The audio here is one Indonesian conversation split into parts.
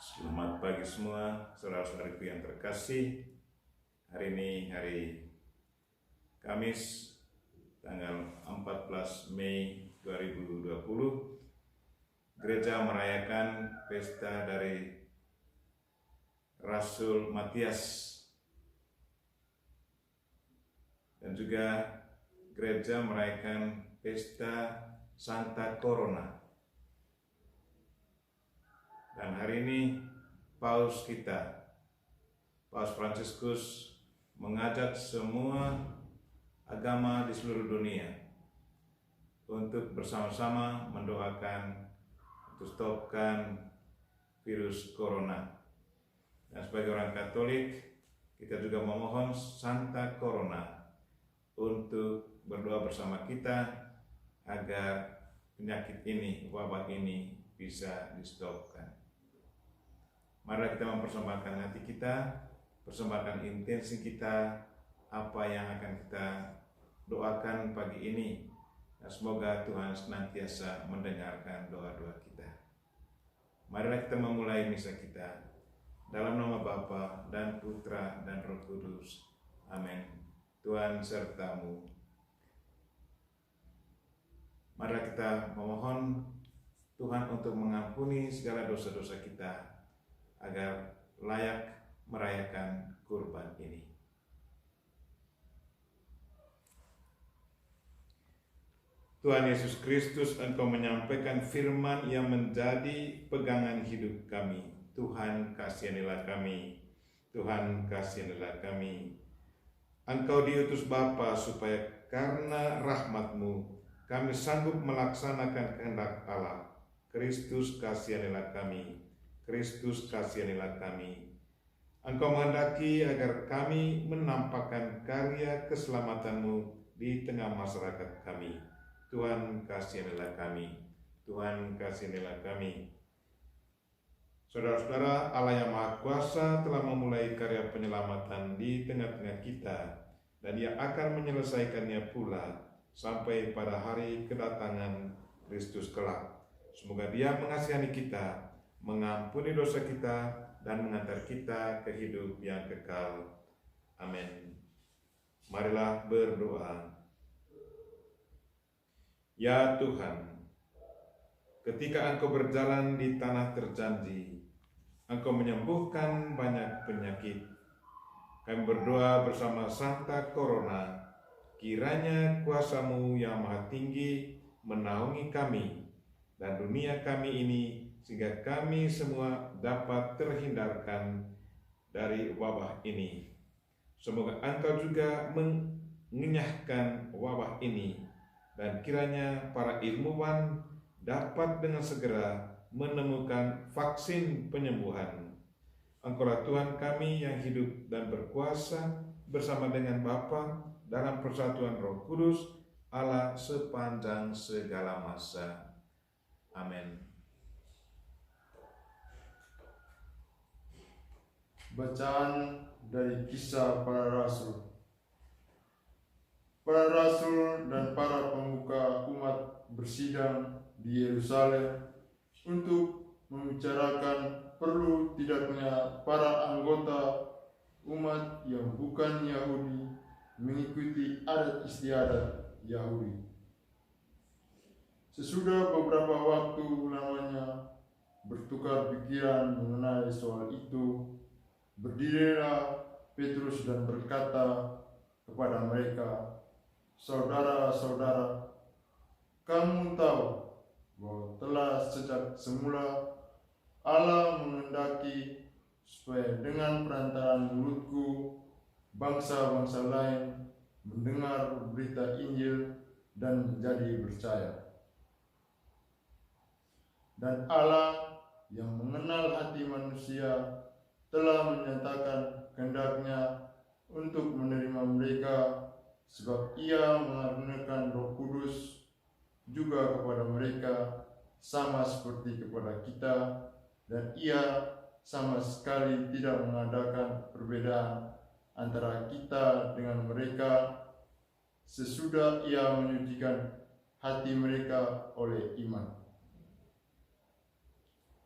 Selamat pagi semua, saudara-saudariku yang terkasih. Hari ini hari Kamis, tanggal 14 Mei 2020. Gereja merayakan pesta dari Rasul Matias. Dan juga gereja merayakan pesta Santa Corona. Dan hari ini Paus kita, Paus Fransiskus, mengajak semua agama di seluruh dunia untuk bersama-sama mendoakan untuk stopkan virus corona. Dan sebagai orang Katolik, kita juga memohon Santa Corona untuk berdoa bersama kita agar penyakit ini, wabah ini bisa di-stopkan. Mari kita mempersembahkan hati kita, persembahkan intensi kita, apa yang akan kita doakan pagi ini. Dan semoga Tuhan senantiasa mendengarkan doa-doa kita. Marilah kita memulai misa kita. Dalam nama Bapa dan Putra dan Roh Kudus. Amin. Tuhan sertamu. Marilah kita memohon Tuhan untuk mengampuni segala dosa-dosa kita, agar layak merayakan kurban ini. Tuhan Yesus Kristus, Engkau menyampaikan firman yang menjadi pegangan hidup kami. Tuhan, kasihanilah kami. Tuhan, kasihanilah kami. Engkau diutus Bapa supaya karena rahmat-Mu kami sanggup melaksanakan kehendak Allah. Kristus, kasihanilah kami. Kristus, kasihanilah kami. Engkau menghendaki agar kami menampakkan karya keselamatan-Mu di tengah masyarakat kami. Tuhan, kasihanilah kami. Tuhan, kasihanilah kami. Saudara-saudara, Allah yang Maha Kuasa telah memulai karya penyelamatan di tengah-tengah kita, dan Ia akan menyelesaikannya pula sampai pada hari kedatangan Kristus kelak. Semoga Dia mengasihani kita, mengampuni dosa kita, dan mengantar kita ke hidup yang kekal. Amin. Marilah berdoa. Ya Tuhan, ketika Engkau berjalan di tanah terjanji, Engkau menyembuhkan banyak penyakit. Kami berdoa bersama Santa Corona, kiranya kuasa-Mu yang maha tinggi menaungi kami dan dunia kami ini, sehingga kami semua dapat terhindarkan dari wabah ini. Semoga Engkau juga mengenyahkan wabah ini, dan kiranya para ilmuwan dapat dengan segera menemukan vaksin penyembuhan. Engkaulah Tuhan kami yang hidup dan berkuasa bersama dengan Bapa dalam persatuan Roh Kudus, Allah sepanjang segala masa. Amin. Bacaan dari Kisah Para Rasul. Para rasul dan para pemuka umat bersidang di Yerusalem untuk membicarakan perlu tidaknya para anggota umat yang bukan Yahudi mengikuti adat istiadat Yahudi. Sesudah beberapa waktu lamanya bertukar pikiran mengenai soal itu, berdirilah Petrus dan berkata kepada mereka, "Saudara-saudara, kamu tahu bahwa telah sejak semula Allah menghendaki supaya dengan perantaraan mulutku bangsa-bangsa lain mendengar berita Injil dan menjadi percaya. Dan Allah yang mengenal hati manusia telah menyatakan kehendaknya untuk menerima mereka, sebab Ia mengaruniakan Roh Kudus juga kepada mereka sama seperti kepada kita, dan Ia sama sekali tidak mengadakan perbedaan antara kita dengan mereka sesudah Ia menyucikan hati mereka oleh iman.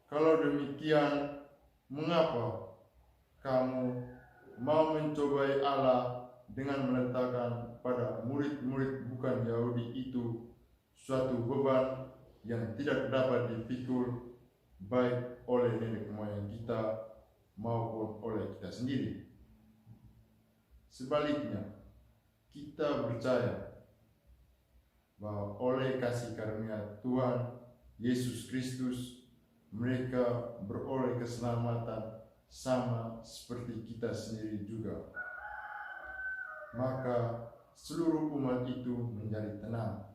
Kalau demikian, mengapa kamu mau mencobai Allah dengan meletakkan pada murid-murid bukan Yahudi itu suatu beban yang tidak dapat dipikul baik oleh nenek moyang kita maupun oleh kita sendiri. Sebaliknya, kita percaya bahwa oleh kasih karunia Tuhan Yesus Kristus mereka beroleh keselamatan sama seperti kita sendiri juga. Maka seluruh umat itu menjadi tenang.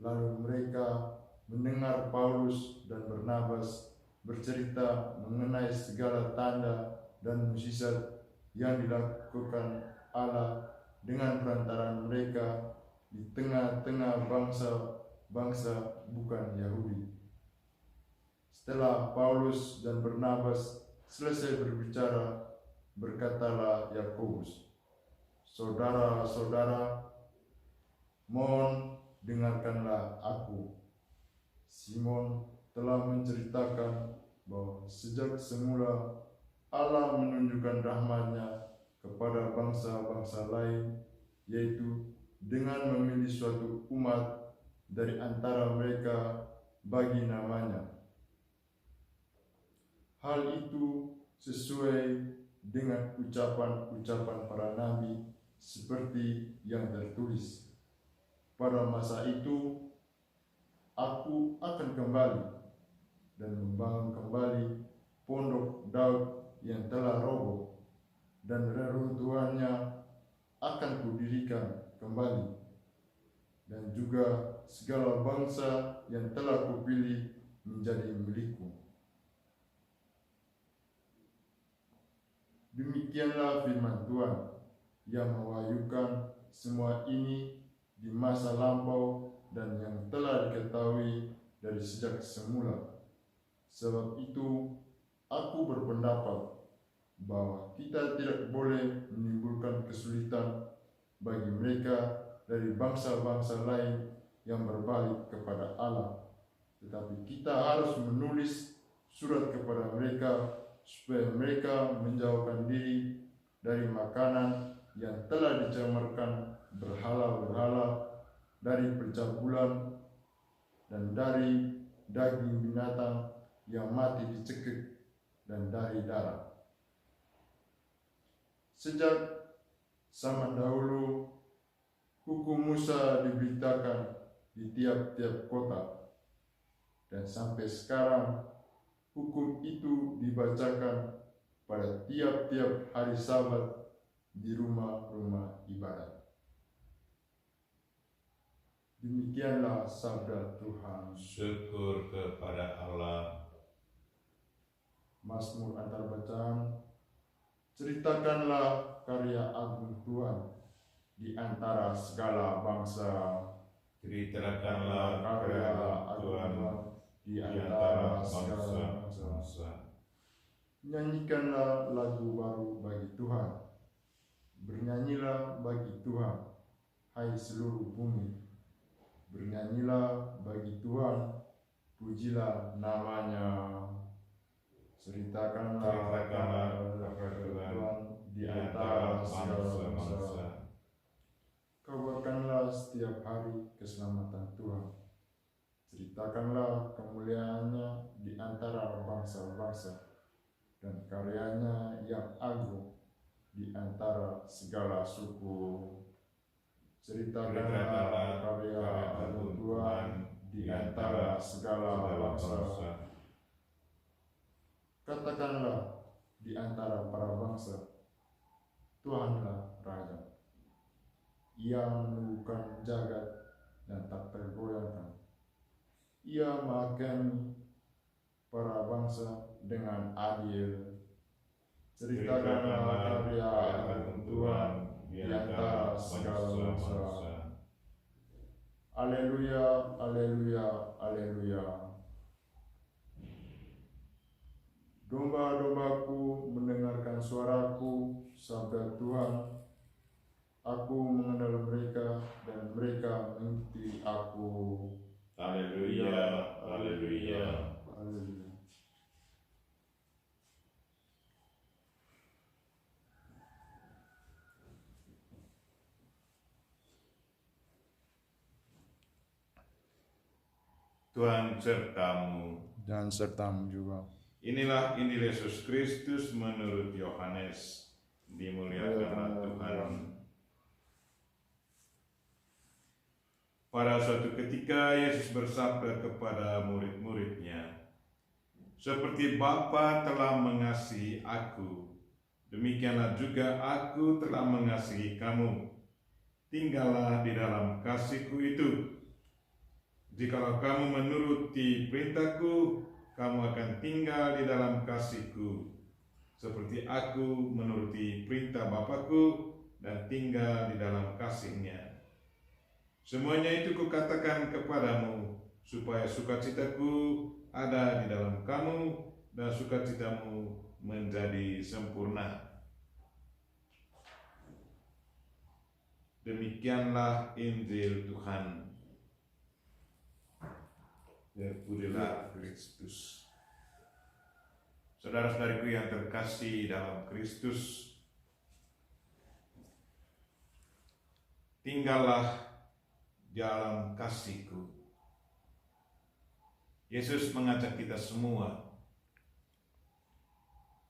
Lalu mereka mendengar Paulus dan Barnabas bercerita mengenai segala tanda dan mukjizat yang dilakukan Allah dengan perantaraan mereka di tengah-tengah bangsa-bangsa bukan Yahudi. Setelah Paulus dan Barnabas selesai berbicara, berkatalah Yakobus, "Saudara-saudara, mohon dengarkanlah aku. Simon telah menceritakan bahwa sejak semula Allah menunjukkan rahmat-Nya kepada bangsa-bangsa lain, yaitu dengan memilih suatu umat dari antara mereka bagi namanya. Hal itu sesuai dengan ucapan-ucapan para nabi seperti yang tertulis. Pada masa itu, aku akan kembali dan membangun kembali pondok Daud yang telah roboh, dan reruntuhannya akan kudirikan kembali, dan juga segala bangsa yang telah kupilih menjadi milikku." Demikianlah firman Tuhan yang mewahyukan semua ini di masa lampau dan yang telah diketahui dari sejak semula. Sebab itu, aku berpendapat bahwa kita tidak boleh menimbulkan kesulitan bagi mereka dari bangsa-bangsa lain yang berbalik kepada Allah. Tetapi kita harus menulis surat kepada mereka supaya mereka menjauhkan diri dari makanan yang telah dicemarkan berhala-berhala, dari pencabulan, dan dari daging binatang yang mati dicekik, dan dari darah. Sejak zaman dahulu, hukum Musa diberitakan di tiap-tiap kota, dan sampai sekarang hukum itu dibacakan pada tiap-tiap hari Sabat di rumah-rumah ibadat. Demikianlah sabda Tuhan. Syukur kepada Allah. Mazmur antar bacaan. Ceritakanlah karya agung Tuhan di antara segala bangsa. Ceritakanlah karya Tuhan di antara segala bangsa. Nyanyikanlah lagu baru bagi Tuhan. Bernyanyilah bagi Tuhan, hai seluruh bumi. Bernyanyilah bagi Tuhan, pujilah namanya. Ceritakanlah karya Tuhan di antara segala bangsa. Kabarkanlah setiap hari keselamatan Tuhan. Ceritakanlah kemuliaannya di antara bangsa-bangsa, dan karyanya yang agung di antara segala suku. Ceritakanlah karya agung Tuhan di antara segala bangsa. Katakanlah di antara para bangsa, Tuhanlah Raja. Ia meneguhkan jagat dan tak tergoyahkan. Ia menghakimi para bangsa dengan adil. Ceritakanlah karya agung Tuhan di antara segala bangsa. Haleluya, haleluya, haleluya. Domba-dombaku mendengarkan suaraku, sabda Tuhan. Aku mengenal mereka dan mereka mengikuti aku. Haleluya, haleluya. Haleluya. Tuhan sertamu. dan sertamu juga. Inilah Injil Yesus Kristus menurut Yohanes. Dimuliakanlah Tuhan. Pada suatu ketika Yesus bersabda kepada murid-muridnya, "Seperti Bapa telah mengasihi aku, demikianlah juga aku telah mengasihi kamu. Tinggallah di dalam kasih-Ku itu. Jikalau kamu menuruti perintah-Ku, kamu akan tinggal di dalam kasih-Ku, seperti aku menuruti perintah Bapa-Ku dan tinggal di dalam kasih-Nya. Semuanya itu Kukatakan kepadamu, supaya sukacita-Ku ada di dalam kamu dan sukacitamu menjadi sempurna." Demikianlah Injil Tuhan. Terpujilah Kristus. Saudara-saudariku yang terkasih dalam Kristus, tinggallah dalam kasih-Ku. Yesus mengajak kita semua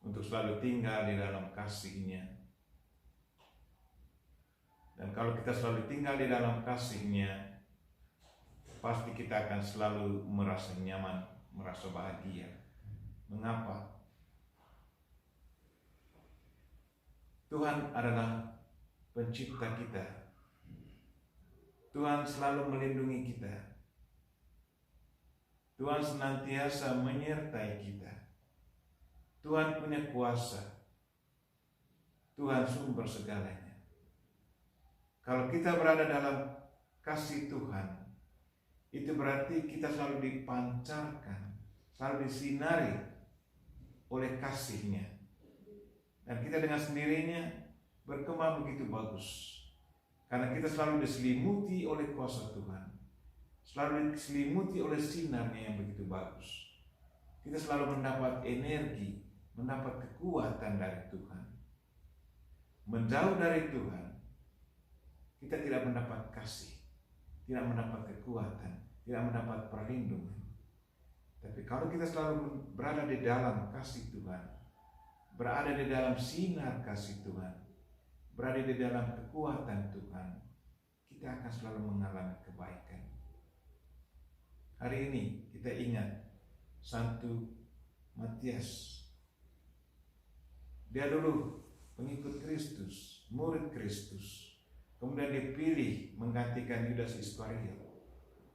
untuk selalu tinggal di dalam kasih-Nya. Dan kalau kita selalu tinggal di dalam kasih-Nya, pasti kita akan selalu merasa nyaman, merasa bahagia. Mengapa? Tuhan adalah pencipta kita. Tuhan selalu melindungi kita. Tuhan senantiasa menyertai kita. Tuhan punya kuasa. Tuhan sumber segalanya. Kalau kita berada dalam kasih Tuhan, itu berarti kita selalu dipancarkan, selalu disinari oleh kasih-Nya. Dan kita dengan sendirinya berkembang begitu bagus. Karena kita selalu diselimuti oleh kuasa Tuhan. Selalu diselimuti oleh sinar-Nya yang begitu bagus. Kita selalu mendapat energi, mendapat kekuatan dari Tuhan. Menjauh dari Tuhan, kita tidak mendapat kasih, tidak mendapat kekuatan, tidak mendapat perlindungan. Tapi kalau kita selalu berada di dalam kasih Tuhan, berada di dalam sinar kasih Tuhan, berada di dalam kekuatan Tuhan, kita akan selalu mengalami kebaikan. Hari ini kita ingat Santo Matias. Dia dulu pengikut Kristus, murid Kristus. Kemudian dipilih menggantikan Yudas Iskariot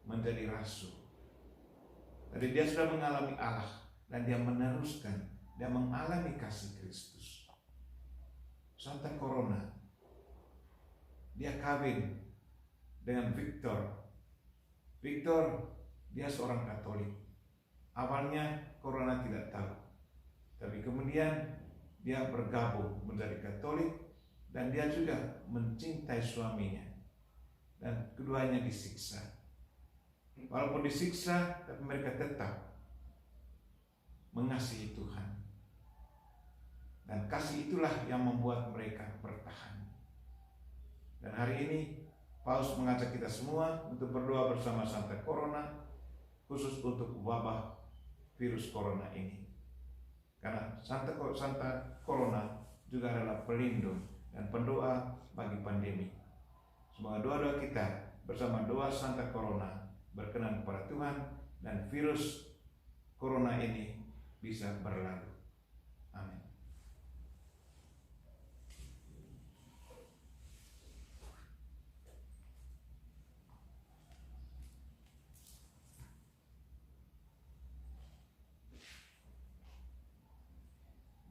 menjadi rasul. Jadi dia sudah mengalami Allah dan dia meneruskan, dia mengalami kasih Kristus. Santa Corona, dia kawin dengan Victor. Victor, dia seorang Katolik. Awalnya Corona tidak tahu, tapi kemudian dia bergabung menjadi Katolik. Dan dia juga mencintai suaminya. Dan keduanya disiksa. Walaupun disiksa, tapi mereka tetap mengasihi Tuhan. Dan kasih itulah yang membuat mereka bertahan. Dan hari ini, Paus mengajak kita semua untuk berdoa bersama Santa Corona, khusus untuk wabah virus Corona ini. Karena Santa Corona juga adalah pelindung dan pendoa bagi pandemi. Semoga doa-doa kita bersama doa Santa Corona berkenan kepada Tuhan dan virus Corona ini bisa berlalu. Amin.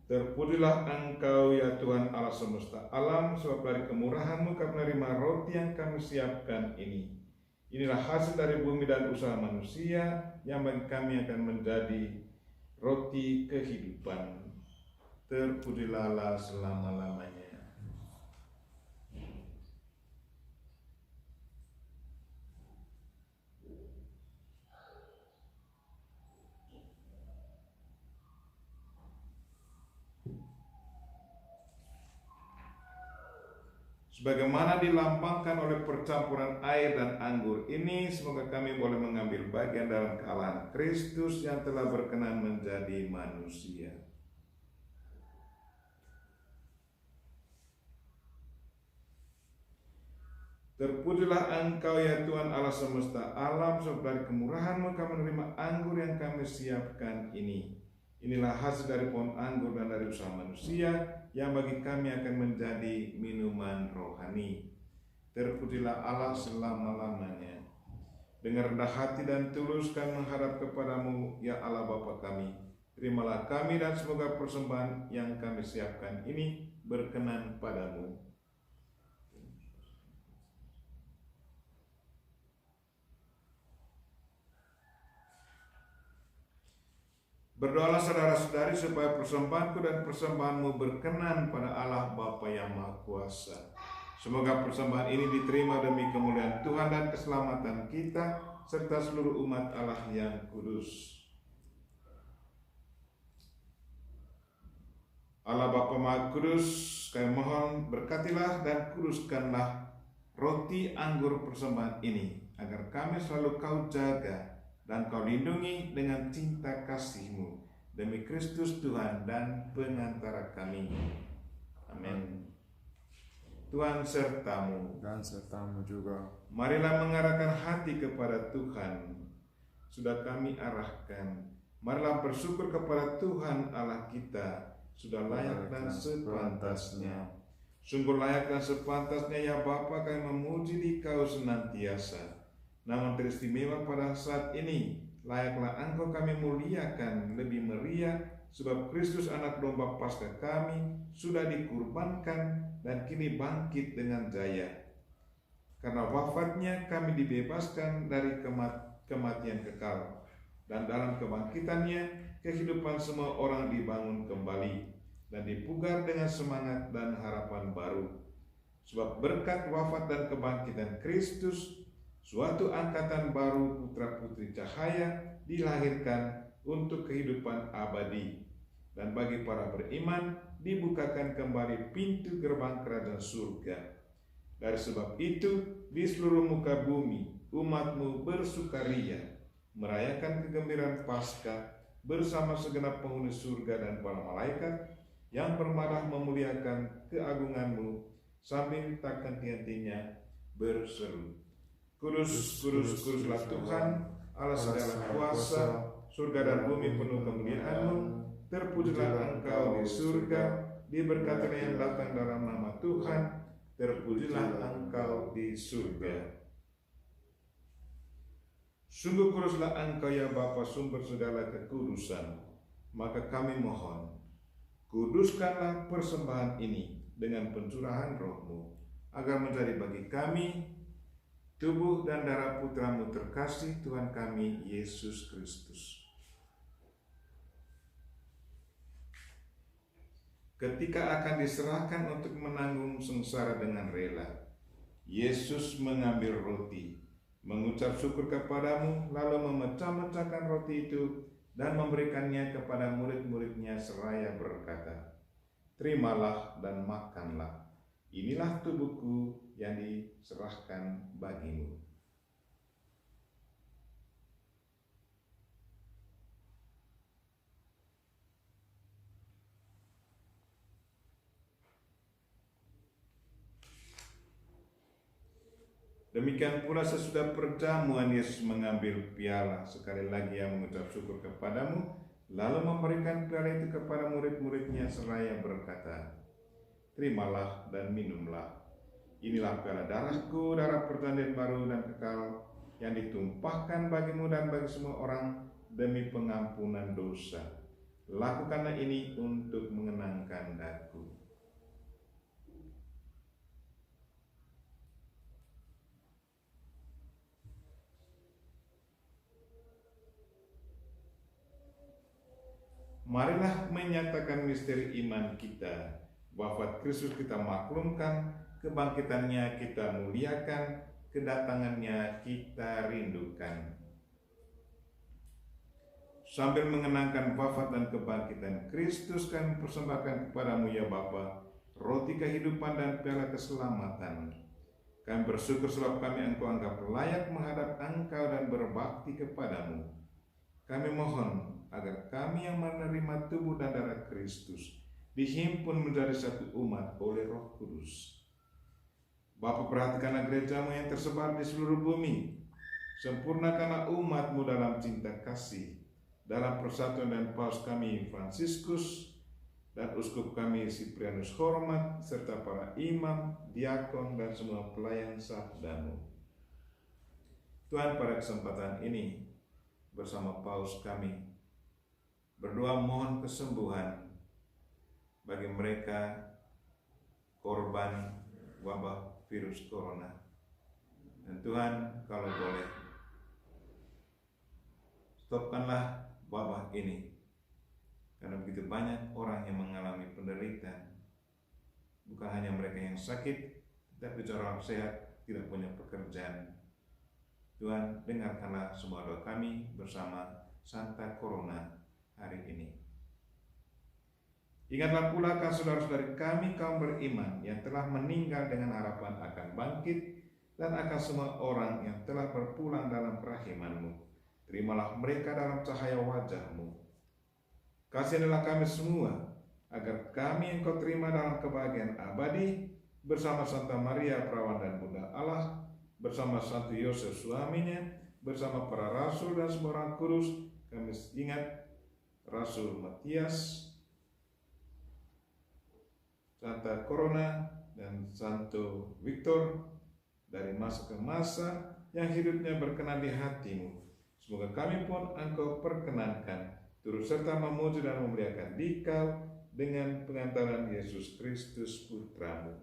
Terpujilah Engkau ya Tuhan Allah semesta alam, sebab dari kemurahan-Mu kami menerima roti yang kami siapkan ini. Inilah hasil dari bumi dan usaha manusia yang bagi kami akan menjadi roti kehidupan. Terpujilah Allah selama-lamanya. Sebagaimana dilambangkan oleh percampuran air dan anggur ini, semoga kami boleh mengambil bagian dalam kealahan Kristus yang telah berkenan menjadi manusia. Terpujilah Engkau ya Tuhan Allah semesta alam, sebab dari kemurahan-Mu kami menerima anggur yang kami siapkan ini. Inilah hasil dari pohon anggur dan dari usaha manusia yang bagi kami akan menjadi minuman rohani. Terpujilah Allah selama-lamanya. Dengan rendah hati dan tulus kami menghadap kepadamu ya Allah Bapa kami. Terimalah kami dan semoga persembahan yang kami siapkan ini berkenan padamu. Berdoalah saudara-saudari supaya persembahanku dan persembahanmu berkenan pada Allah Bapa yang Maha Kuasa. Semoga persembahan ini diterima demi kemuliaan Tuhan dan keselamatan kita serta seluruh umat Allah yang kudus. Allah Bapa Maha Kudus, kami mohon berkatilah dan kuduskanlah roti anggur persembahan ini, agar kami selalu Kau jaga dan Kau lindungi dengan cinta kasih-Mu demi Kristus Tuhan dan pengantara kami. Amin. Tuhan sertamu dan sertamu juga. Marilah mengarahkan hati kepada Tuhan. Sudah kami arahkan. Marilah bersyukur kepada Tuhan Allah kita. Sudah layak dan sepantasnya. Sungguh layak dan sepantasnya ya Bapa kami memuji Dikau senantiasa. Namun teristimewa pada saat ini, layaklah Engkau kami muliakan lebih meriah, sebab Kristus anak domba Paskah kami sudah dikurbankan dan kini bangkit dengan jaya. Karena wafatnya kami dibebaskan dari kematian kekal, dan dalam kebangkitannya kehidupan semua orang dibangun kembali dan dipugar dengan semangat dan harapan baru. Sebab berkat wafat dan kebangkitan Kristus, suatu angkatan baru putra-putri cahaya dilahirkan untuk kehidupan abadi. Dan bagi para beriman dibukakan kembali pintu gerbang kerajaan surga. Dari sebab itu, di seluruh muka bumi, umat-Mu bersukaria, merayakan kegembiraan Paskah bersama segenap penghuni surga dan para malaikat yang bermarah memuliakan keagungan-Mu sambil tak henti-hentinya berseru. Kudus, kudus, kuduslah Tuhan, Allah segala kuasa, surga dan bumi penuh kemuliaan-Mu. Terpujilah Engkau di surga, diberkatilah yang datang dalam nama Tuhan. Terpujilah Engkau di surga. Sungguh kuduslah Engkau ya Bapa, sumber segala kekudusan. Maka kami mohon, kuduskanlah persembahan ini dengan pencurahan Roh-Mu, agar menjadi bagi kami tubuh dan darah putra-Mu terkasih Tuhan kami Yesus Kristus. Ketika akan diserahkan untuk menanggung sengsara dengan rela, Yesus mengambil roti, mengucap syukur kepadamu, lalu memecah-mecahkan roti itu dan memberikannya kepada murid-murid-Nya seraya berkata, "Terimalah dan makanlah. Inilah tubuhku yang diserahkan bagimu." Demikian pula sesudah perjamuan Yesus mengambil piala, sekali lagi Ia mengucap syukur kepadamu, lalu memberikan piala itu kepada murid-murid-Nya seraya berkata, "Terimalah dan minumlah. Inilah piala darahku, darah perjanjian baru dan kekal, yang ditumpahkan bagimu dan bagi semua orang demi pengampunan dosa. Lakukanlah ini untuk mengenangkan aku." Marilah menyatakan misteri iman kita. Wafat Kristus kita maklumkan, kebangkitannya kita muliakan, kedatangannya kita rindukan. Sambil mengenangkan wafat dan kebangkitan Kristus, kami persembahkan kepadamu ya Bapa, roti kehidupan dan piala keselamatan. Kami bersyukur sebab kami Engkau anggap layak menghadap Engkau dan berbakti kepadamu. Kami mohon agar kami yang menerima tubuh dan darah Kristus dihimpun menjadi satu umat oleh Roh Kudus. Bapa, perhatikanlah gerejamu yang tersebar di seluruh bumi. Sempurnakanlah umatmu dalam cinta kasih, dalam persatuan dan Paus kami Fransiskus dan uskup kami Siprianus Hormat, serta para imam, diakon, dan semua pelayan sabdamu. Tuhan, pada kesempatan ini bersama Paus kami berdoa mohon kesembuhan bagi mereka korban wabah virus corona. Dan Tuhan, kalau boleh, stopkanlah wabah ini, karena begitu banyak orang yang mengalami penderitaan. Bukan hanya mereka yang sakit, tapi orang sehat tidak punya pekerjaan. Tuhan, dengarkanlah semua doa kami bersama Santa Corona hari ini. Ingatlah pula saudara-saudari kami kaum beriman yang telah meninggal dengan harapan akan bangkit, dan akan semua orang yang telah berpulang dalam kerahiman-Mu. Terimalah mereka dalam cahaya wajah-Mu. Kasihanilah kami semua, agar kami Engkau terima dalam kebahagiaan abadi, bersama Santa Maria Perawan dan Bunda Allah, bersama Santo Yosef suaminya, bersama para rasul dan semua orang kudus. Kami ingat Rasul Matias, Santa Corona, dan Santo Victor dari masa ke masa yang hidupnya berkenan di hati-Mu. Semoga kami pun Engkau perkenankan turut serta memuji dan memuliakan Dikau dengan pengantaran Yesus Kristus Putra-Mu.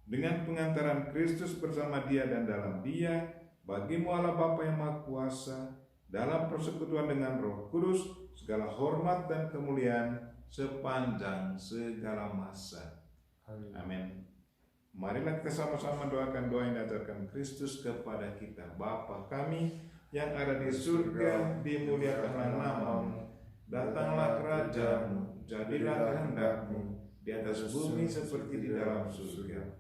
Dengan pengantaran Kristus bersama Dia dan dalam Dia, bagi-Mu Allah Bapa yang Maha Kuasa, dalam persekutuan dengan Roh Kudus, segala hormat dan kemuliaan sepanjang segala masa. Amin. Marilah kita sama-sama doakan doa yang diajarkan Kristus kepada kita. Bapa kami yang ada di surga, dimuliakanlah nama-Mu, datanglah kerajaan-Mu, jadilah kehendak-Mu di atas bumi seperti di dalam surga.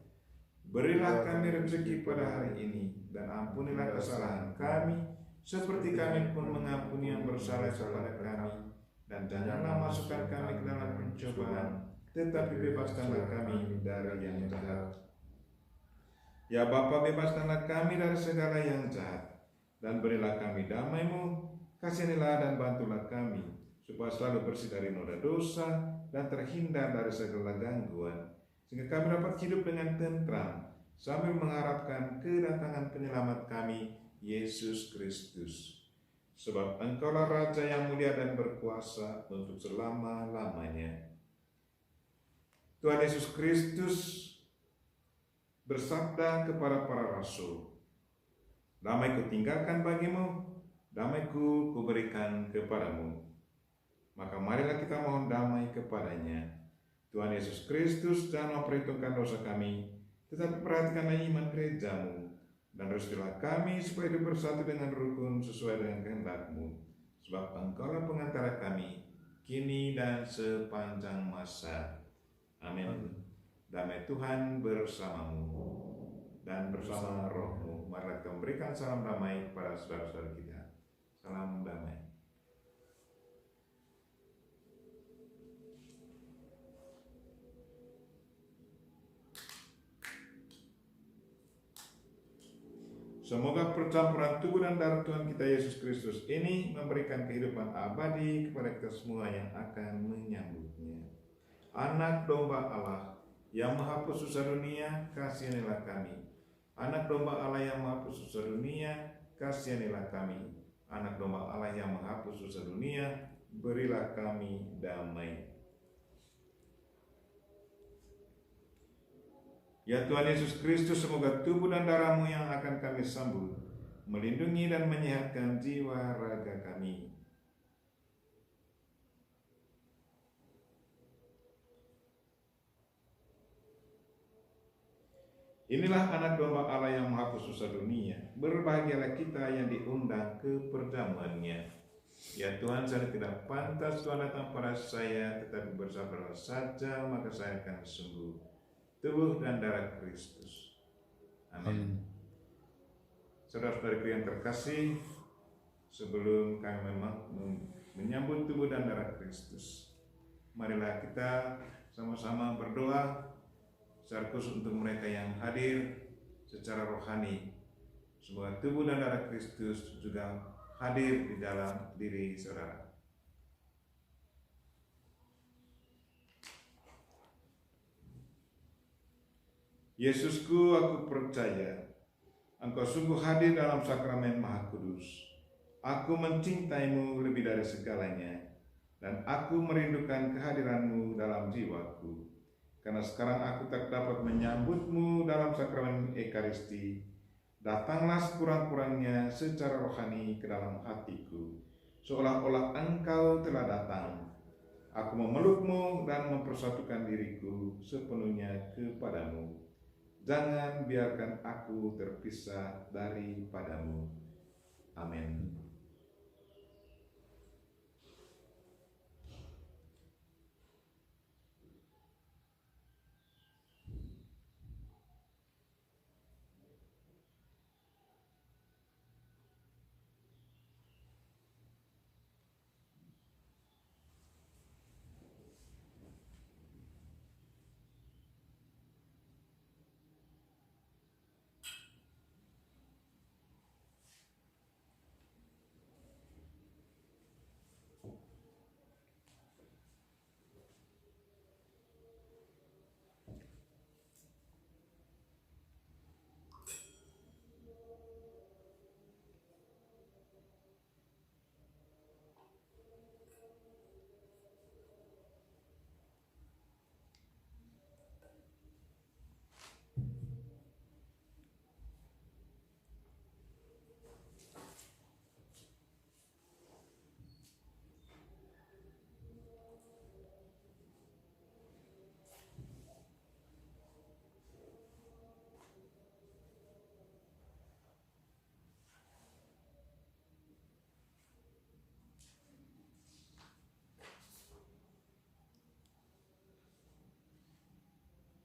Berilah kami rezeki pada hari ini, dan ampunilah kesalahan kami, seperti kami pun mengampuni yang bersalah kepada kami. Dan janganlah masukkan kami ke dalam pencobaan, tetapi bebaskanlah kami dari yang jahat. Ya Bapa, bebaskanlah kami dari segala yang jahat, dan berilah kami damai-Mu. Kasihanilah dan bantulah kami, supaya selalu bersih dari noda dosa dan terhindar dari segala gangguan, sehingga kami dapat hidup dengan tentram, sambil mengharapkan kedatangan penyelamat kami, Yesus Kristus. Sebab Engkaulah Raja yang mulia dan berkuasa untuk selama-lamanya. Tuhan Yesus Kristus bersabda kepada para rasul, "Damai kutinggalkan bagimu, damai-Ku kuberikan kepadamu." Maka marilah kita mohon damai kepadanya. Tuhan Yesus Kristus, jangan memperhitungkan dosa kami, tetapi perhatikanlah iman gereja-Mu, dan restuilah kami supaya hidup bersatu dengan rukun sesuai dengan kehendak-Mu. Sebab Engkaulah pengantara kami, kini dan sepanjang masa. Amin. Damai Tuhan bersamamu dan bersama roh-Mu. Marilah kita memberikan salam damai kepada saudara-saudara kita. Salam damai. Semoga percampuran tubuh dan darah Tuhan kita Yesus Kristus ini memberikan kehidupan abadi kepada kita semua yang akan menyambutnya. Anak domba Allah yang menghapus dosa dunia, kasihanilah kami. Anak domba Allah yang menghapus dosa dunia, kasihanilah kami. Anak domba Allah yang menghapus dosa dunia, berilah kami damai. Ya Tuhan Yesus Kristus, semoga tubuh dan darah-Mu yang akan kami sambut melindungi dan menyehatkan jiwa raga kami. Inilah anak domba Allah yang menghapus dosa dunia. Berbahagialah kita yang diundang ke perjamuannya. Ya Tuhan, saya tidak pantas Tuhan datang pada saya, tetapi bersabarlah saja, maka saya akan sembuh. Tubuh dan darah Kristus. Amin. Saudara-saudariku yang terkasih, sebelum kami memang menyambut tubuh dan darah Kristus, marilah kita sama-sama berdoa secara khusus untuk mereka yang hadir secara rohani. Semoga tubuh dan darah Kristus juga hadir di dalam diri saudara. Yesusku, aku percaya Engkau sungguh hadir dalam sakramen Maha Kudus. Aku mencintaimu lebih dari segalanya, dan aku merindukan kehadiranmu dalam jiwaku. Karena sekarang aku tak dapat menyambutmu dalam sakramen Ekaristi, datanglah sekurang-kurangnya secara rohani ke dalam hatiku, seolah-olah Engkau telah datang. Aku memelukmu dan mempersatukan diriku sepenuhnya kepadamu. Jangan biarkan aku terpisah daripadamu. Amin.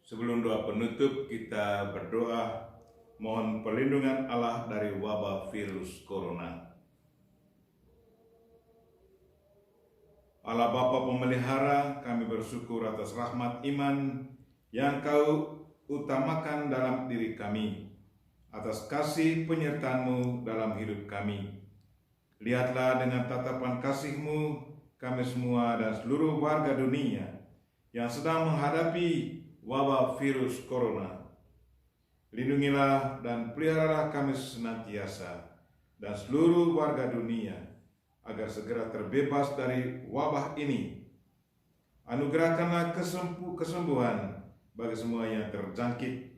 Sebelum doa penutup, kita berdoa mohon perlindungan Allah dari wabah virus corona. Allah Bapa Pemelihara, kami bersyukur atas rahmat iman yang Kau utamakan dalam diri kami, atas kasih penyertaan-Mu dalam hidup kami. Lihatlah dengan tatapan kasih-Mu kami semua dan seluruh warga dunia yang sedang menghadapi wabah virus corona. Lindungilah dan peliharalah kami senantiasa dan seluruh warga dunia agar segera terbebas dari wabah ini. Anugerahkanlah kesembuhan bagi semua yang terjangkit.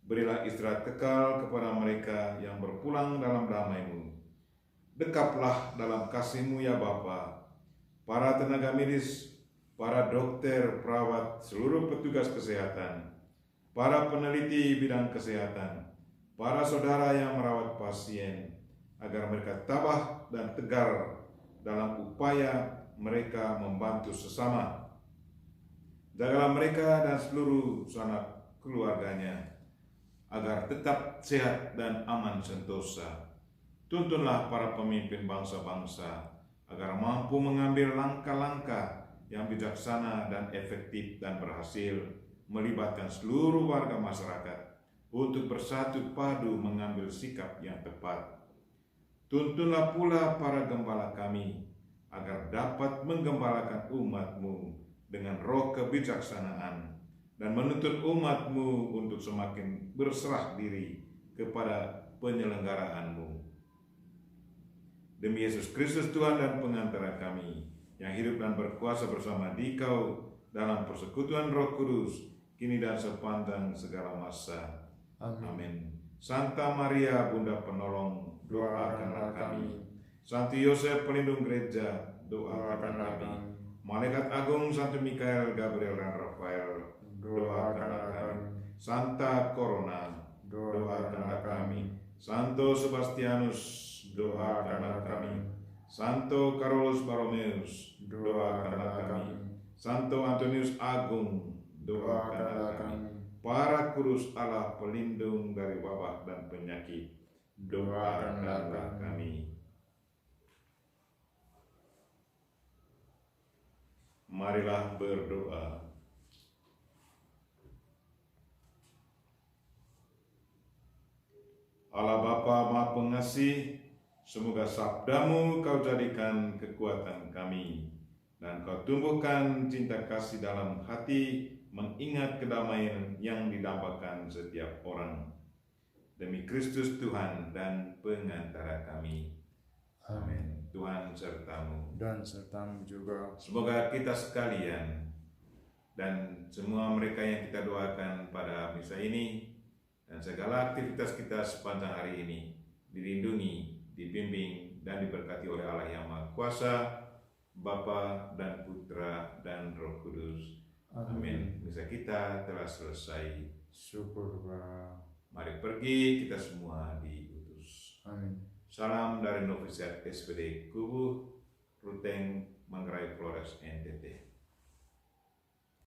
Berilah istirahat kekal kepada mereka yang berpulang dalam damai-Mu. Dekaplah dalam kasih-Mu ya Bapa, para tenaga medis, para dokter, perawat, seluruh petugas kesehatan, para peneliti bidang kesehatan, para saudara yang merawat pasien, agar mereka tabah dan tegar dalam upaya mereka membantu sesama. Jagalah mereka dan seluruh sanak keluarganya, agar tetap sehat dan aman sentosa. Tuntunlah para pemimpin bangsa-bangsa, agar mampu mengambil langkah-langkah yang bijaksana dan efektif dan berhasil melibatkan seluruh warga masyarakat untuk bersatu padu mengambil sikap yang tepat. Tuntunlah pula para gembala kami agar dapat menggembalakan umat-Mu dengan roh kebijaksanaan dan menuntun umat-Mu untuk semakin berserah diri kepada penyelenggaraan-Mu. Demi Yesus Kristus Tuhan dan pengantara kami, yang hidup dan berkuasa bersama Dikau dalam persekutuan Roh Kudus, kini dan sepanjang segala masa. Amin. Santa Maria, Bunda Penolong, doakanlah kami. Santo Yosef, pelindung gereja, doakanlah kami. Malaikat Agung Santo Mikael, Gabriel, dan Rafael, doakanlah kami. Santa Corona, doakanlah kami. Santo Sebastianus, doakanlah kami. Santo Carolus Borromeus, doakanlah kami. Santo Antonius Agung, doakanlah kami. Para kudus Allah pelindung dari wabah dan penyakit, doakanlah kami. Marilah berdoa. Allah Bapa Maha Pengasih, semoga sabdamu kau jadikan kekuatan kami, dan kau tumbuhkan cinta kasih dalam hati, mengingat kedamaian yang didambakan setiap orang. Demi Kristus Tuhan dan pengantara kami. Amin. Tuhan sertamu. Dan sertamu juga. Semoga kita sekalian dan semua mereka yang kita doakan pada misa ini dan segala aktivitas kita sepanjang hari ini dilindungi, dibimbing, dan diberkati oleh Allah yang Maha Kuasa, Bapa dan Putra dan Roh Kudus. Amin. Misa kita telah selesai. Syukur Bapa. Mari pergi kita semua diutus. Amin. Salam dari Novisiat SPD Kubu, Ruteng, Manggarai Flores, NTT.